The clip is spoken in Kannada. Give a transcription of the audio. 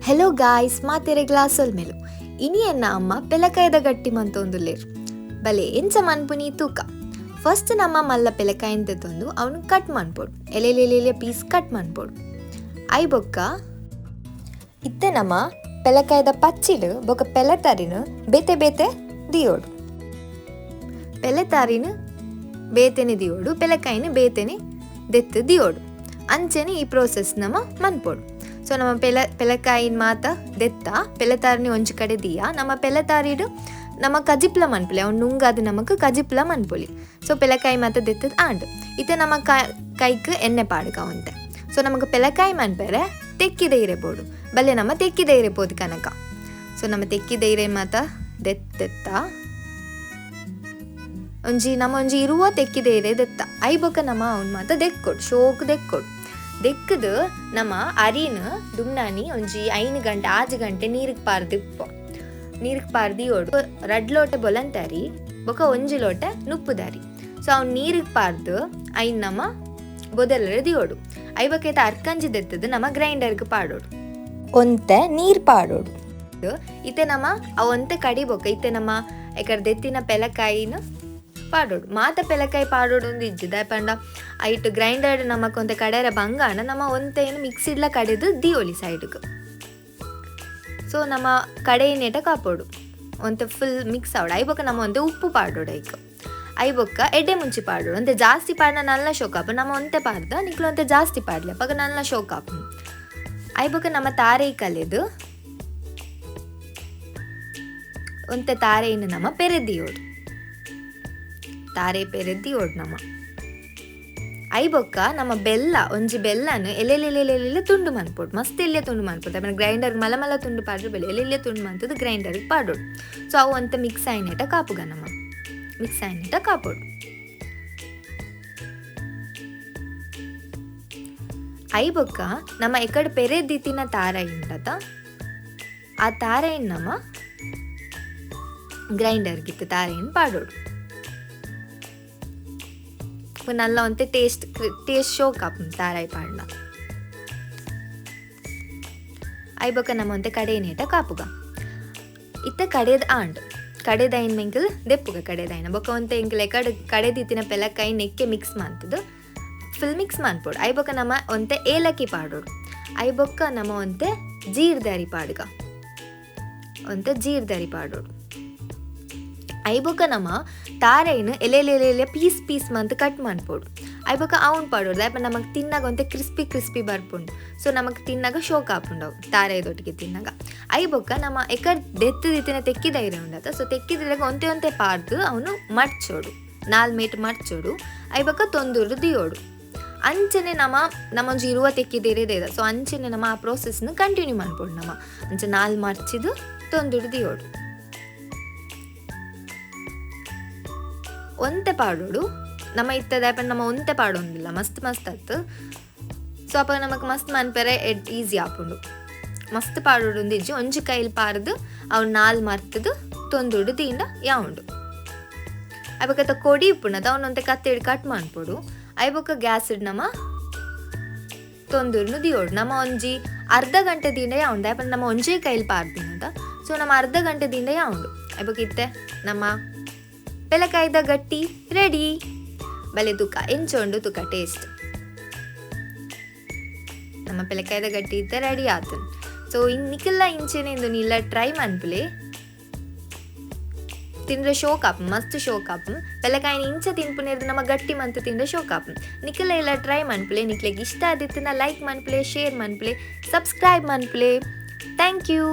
ಹೆಲೋ ಗಾಯ್ಸ್, ಮಾತೆರೆ ಗ್ಲಾಸಲ್ ಮೇಲು ಇನಿ ಎನ್ನ ಅಮ್ಮ ಪೆಲಕಾಯ್ದ ಗಟ್ಟಿ ಮಂತೊಂದುಲ್ಲೇರು ಬಲೆ ಎಂಚ ಮನ್ಪುನಿ ತೂಕ. ಫಸ್ಟ್ ನಮ್ಮ ಮಲ್ಲ ಪೆಲಕಾಯಿನ್ ತೆತ್ತೊಂದು ಅವನು ಕಟ್ ಮನ್ಪೋಡು, ಎಲೆಲೆಲೆಲೆ ಪೀಸ್ ಕಟ್ ಮನ್ಪೋಡು. ಐ ಬೊಕ್ಕ ಇತ್ತೆ ನಮ್ಮ ಪೆಲಕಾಯ್ದ ಪಚ್ಚಿಡು ಬೊಕ್ಕ ಪೆಲತಾರಿನ ಬೇತೆ ಬೇತೆ ದಿಯೋಡು. ಪೆಲತಾರಿನ ಬೇತೆನೆ ದಿಯೋಡು, ಪೆಲಕಾಯಿನ ಬೇತೆನೆ ದೆತ್ತು ದಿಯೋಡು. ಅಂಚೆನೆ ಈ ಪ್ರೋಸೆಸ್ ನಮ್ಮ ಮನ್ಪೋಡು. ಸೊ ನಮ್ಮ ಪೆಲಕಾಯಿನ ಮಾತ ದೆತ್ತ ಪೆಲತಾರಿನಿ ಒಂಜಿ ಕಡೆ ದಿಯ ನಮ್ಮ ಪೆಲತಾರಿಡು ನಮ್ಮ ಕಜಿಪ್ಲ ಮನ್ಪುಲಿ ಅವ್ನು ನುಂಗಾದು ನಮಕ್ ಕಜಿಪ್ಲ ಮನ್ಪುಲಿ. ಸೊ ಪೆಲಕಾಯಿ ಮಾತ ದೆತ್ತದ ಆಂಡ್ ಇತ್ತೆ ನಮ್ಮ ಕೈಕ್ ಎಣ್ಣೆ ಪಾಡ್ಗ ಒಂತೆ. ಸೊ ನಮಕ್ ಪೆಲಕಾಯಿ ಮನ್ಪೆರೆ ತೆಕ್ಕಿದೆ ಇರೆಬೋದು ಬಲ್ಲೆ ನಮ್ಮ ತೆಕ್ಕಿದೆ ಇರೆಬೋದು ಕನಕ. ಸೊ ನಮ್ಮ ತೆಕ್ಕಿದೆ ಇರೆ ಮಾತ ದೆತ್ತ ಒಂಜಿ ಇರುವ ತೆಕ್ಕಿದೆ ಇರೆ ದೆತ್ತ ಐ ಬೊಕ್ಕ ನಮ್ಮ ಅವ್ನ ಮಾತ ದೆಕ್ಕೊಡು ಶೋಕ್ ದೆಕ್ಕೊಡು. ದೆಕ್ಕದು ನಮ್ಮ ಅರಿನ ದುಮ್ನಾನಿ ಒಂಜಿ 5 ಗಂಟೆ 6 ಗಂಟೆ ನೀರಿಗೆ ಪಾರ್ದಿ ಓಡು 2 ಲೋಟೆ ಬೊಲಂತಾರಿ ಬೊಕ 1 ಲೋಟೆ ನುಪ್ಪುದಾರಿ. ಸೊ ಅವ್ನು ನೀರಿಗೆ ಪಾರ್ದು ಐನ್ ನಮ್ಮ ಬೊದಲರೆ ದಿಯೋಡು. ಐ ಬೊಕ ಅರ್ಕಂಜಿ ದೆತ್ತದು ನಮ್ಮ ಗ್ರೈಂಡರ್ಗೆ ಪಾಡೋಡು ಒಂತೆ ನೀರು ಪಾಡೋಡು. ಇತ್ತೆ ನಮ್ಮ ಅವಂತೆ ಕಡಿಬೊಕ ಇತ್ತೆ ನಮ್ಮ ಯಾಕಡೆ ದೆತ್ತಿನ ಪೆಲಕಾಯಿನ ಪಾಡೋಡು ಮಾತ ಪೆಲಕಾಯಿ ಪಾಡೋಡು ಒಂದು ಇಜ್ಜಿದ ಪಂಡ ಐಟು ಗ್ರೈಂಡರ್ ನಮಕ್ ಒಂತೆ ಕಡೆಯರ ಬಂಗಾಣ ನಮ್ಮ ಒಂತೇನು ಮಿಕ್ಸಿಡ್ಲ ಕಡೆದು ದಿಯೋಲಿ ಸೈಡ್ಗೆ. ಸೊ ನಮ್ಮ ಕಡೆಯನ್ನೇಟ ಕಾಪೋಡು ಒಂತೆ ಫುಲ್ ಮಿಕ್ಸ್ ಆವಡು. ಐ ಬೊಕ್ಕ ನಮ್ಮ ಒಂತೆ ಉಪ್ಪು ಪಾಡೋಡು ಐಕ್ ಐ ಬೊಕ್ಕ ಎಡ್ಡೆ ಮುಂಚಿ ಪಾಡೋಡು ಒಂತೆ ಜಾಸ್ತಿ ಪಾಡ್ನ ನಲ್ಲ ಶೋಕಾಪು ನಮ್ಮ ಒಂತೆ ಪಾಡ್ದ ನಿಕ್ಲು ಒಂತೆ ಜಾಸ್ತಿ ಪಾಡ್ಲಿ ಅಪ್ಪಾಗ ನಲ್ಲ ಶೋಕಾಪು. ಐ ಬೊಕ್ಕ ನಮ್ಮ ತಾರೈ ಕಲೆದು ಒಂತೆ ತಾರೆಯನ್ನು ನಮ್ಮ ಪೆರೆದಿಯೋಡು ತಾರೆ ಪೆರೆದ್ದಿ ಓಡ್ ನಮ್ಮ. ಐ ಬೊಕ್ಕ ನಮ್ಮ ಬೆಲ್ಲ ಒಂಜಿ ಬೆಲ್ಲನು ಎಲೆಲೆಲೆಲೆಲೆ ತುಂಡು ಮನ್ಪೋಡು ಮಸ್ತ್ ಎಲೆ ತುಂಡು ಮನ್ಪೋಡು. ಆಮೇಲೆ ಗ್ರೈಂಡರ್ ಮಲ ತುಂಡು ಪಾಡ್ರೆ ಬೆಲೆ ಎಲೆಲೆ ತುಂಡು ಮನ್ತದ್ದು ಗ್ರೈಂಡರ್ಗೆ ಪಾಡೋಡು. ಸೊ ಅವು ಅಂತ ಮಿಕ್ಸ್ ಆಯ್ನೇಟ ಕಾಪುಗ ನಮ್ಮ ಮಿಕ್ಸ್ ಆಯ್ನೇಟ ಕಾಪೋಡು. ಐ ಬೊಕ್ಕ ನಮ್ಮ ಎಕಡೆ ಪೆರೆದಿತ್ತಿನ ತಾರಾಯಿ ಉಂಡತ ಆ ತಾರಾಯಿನ ನಮ್ಮ ಗ್ರೈಂಡರ್ಗಿತ್ತು ತಾರಾಯಿನ ಪಾಡೋಡು. ನಲ್ಲ ಒಂತೆ ಟೇಸ್ಟ್ ಶೋಕ್ ಆಪು ತಾರಾಯಿ ಪಾಡ್ನ. ಐ ಬೊಕ್ಕ ನಮ್ಮ ಒಂತೆ ಕಡೆಯನೇಟ ಕಾಪುಗ ಇತ್ತ ಕಡೆದ ಆಂಡ್ ಕಡೆದೈನ್ ಮೆಂಕಲ್ ದೆಪ್ಪುಗ ಕಡೆದೈನ ಬೊಕ್ಕ ಒಂತೆ ಎಂಕಲ್ ಕಡೆದಿತ್ತಿನ ಪೆಲಕಾಯಿ ನೆಕ್ಕೆ ಮಿಕ್ಸ್ ಮಾಡ್ತದು ಫುಲ್ ಮಿಕ್ಸ್ ಮಾಡ್ಪೋಡು. ಐ ಬೊಕ್ಕ ನಮ್ಮ ಒಂತೆ ಏಲಕ್ಕಿ ಪಾಡೋಡು. ಐ ಬೊಕ್ಕ ನಮ್ಮ ಒಂತೆ ಜೀರ್ದಾರಿ ಪಾಡ್ಗ ಒಂತೆ ಜೀರ್ದಾರಿ ಪಾಡೋಡು. ಐ ಬೊಕ್ಕ ನಮ್ಮ ತಾರೆಯನ್ನು ಎಲೆಲೆಲೆ ಪೀಸ್ ಮಂತ್ ಕಟ್ ಮಾಡ್ಪೋಡು. ಐ ಬೊಕ್ಕ ಅವ್ನು ಪಾಡೋದು ಅಪ್ಪ ನಮಗೆ ತಿನ್ನಾಗ ಒಂತೆ ಕ್ರಿಸ್ಪಿ ಬರ್ಪುಂಡು. ಸೊ ನಮಗೆ ತಿನ್ನಾಗ ಶೋಕ್ ಆಪುಂಡು ತಾರೆದೊಟ್ಟಿಗೆ ತಿನ್ನಾಗ. ಐ ಬೊಕ್ಕ ನಮ್ಮ ಎಕಡ್ ದೆತ್ತಿನ ತೆಕ್ಕಿದೈರೆ ಉಂಡತ. ಸೊ ತೆಕ್ಕಿದಾಗ ಒಂತೆ ಪಾರ್ದು ಅವನು ಮಡ್ಚೋಡು 4 ಮೇಟ್ ಮಡ್ಚೋಡು. ಐ ಬೊಕ್ಕ ತೊಂದೂರು ದಿಯೋಡು. ಅಂಚನೆ ನಮ್ಮೊಂಜಿ ಇರುವ ತೆಕ್ಕಿದೇರೆ ದೇದ. ಸೊ ಅಂಚನೆ ನಮ್ಮ ಆ ಪ್ರೋಸೆಸ್ನ ಕಂಟಿನ್ಯೂ ಮಾಡ್ಬೋದು. ನಮ್ಮ ಅಂಚೆ 4 ಮರ್ಚಿದು ತೊಂದೂರು ದಿಯೋಡು ಒಂತೆ ಪಾಡೋಡು. ನಮ್ಮ ಇತ್ತದ ನಮ್ಮ ಒಂತೆ ಪಾಡೋಂಗಿಲ್ಲ ಮಸ್ತ್ ಆತು. ಸೊ ಅಪ್ಪ ನಮಕ್ ಮಸ್ತ್ ಮನ್ಪೆರೆ ಈಸಿ ಆಪುಂಡು ಮಸ್ತ್ ಪಾಡೋಡು ಒಂದಿಜ್ಜಿ ಒಂಜಿ ಕೈಲಿ ಪಾರ್ದು ಅವ್ನು 4 ಮರ್ತದು ತೊಂದುಡು ತೀಂಡ ಯಾವುಂಡು. ಐಬೊಕ್ಕ ಕೊಡಿ ಉಪ್ಪುಣದ ಅವನೊಂತೆ ಕತ್ತೇಡಿ ಕಟ್ ಮಾಡ್ಪೋಡು. ಐಬೊಕ್ಕ ಗ್ಯಾಸ್ ಇಡ್ ನಮ್ಮ ತೊಂದೂರ್ನು ದಿಯೋಡು. ನಮ್ಮ ಒಂಜಿ ಅರ್ಧ ಗಂಟೆ ದಿಂದ ಯಾವುಂಡು ಯಾಪ ನಮ್ಮ ಒಂಜೇ ಕೈಲಿ ಪಾರ್ದಿನದ. ಸೊ ನಮ್ಮ ಅರ್ಧ ಗಂಟೆ ದಿಂದ ಯಾವುಂಡು ಐಬೊಕ್ಕ ಇತ್ತೆ ನಮ್ಮ ಪೆಲಕಾಯ್ದ ಗಟ್ಟಿ ರೆಡಿ. ಬಲೆ ತುಕ ಎಂಚೊಂಡು ತುಕ ಟೇಸ್ಟ್ ನಮ್ಮ ಪೆಲಕಾಯ್ದ ಗಟ್ಟಿ ಇತ್ತ ರೆಡಿ ಆತನ್. ಸೊ ನಿಕ್ಕೆಲ್ಲ ಇಂಚೆನೆ ಇಂದು ನೀಲ್ಲ ಟ್ರೈ ಮನ್ಪುಲೆ ತಿಂದ್ರೆ ಶೋಕಾಪು ಮಸ್ತ್ ಶೋಕಾಪು. ಪೆಲಕಾಯಿನ ಇಂಚ ತಿನ್ಪುನೇರ್ದು ನಮ್ಮ ಗಟ್ಟಿ ಮಂತ್ ತಿಂದ್ರೆ ಶೋಕಾಪು. ನಿಕ್ಕೆಲ್ಲ ಎಲ್ಲ ಟ್ರೈ ಮನ್ಪುಲೆ. ನಿಕ್ಲೆಗೆ ಇಷ್ಟ ಆದಿತ್ತಿನ ಲೈಕ್ ಮನ್ಪುಲೆ, ಶೇರ್ ಮನ್ಪುಲೆ, ಸಬ್ಸ್ಕ್ರೈಬ್ ಮನ್ಪುಲೆ. Thank you.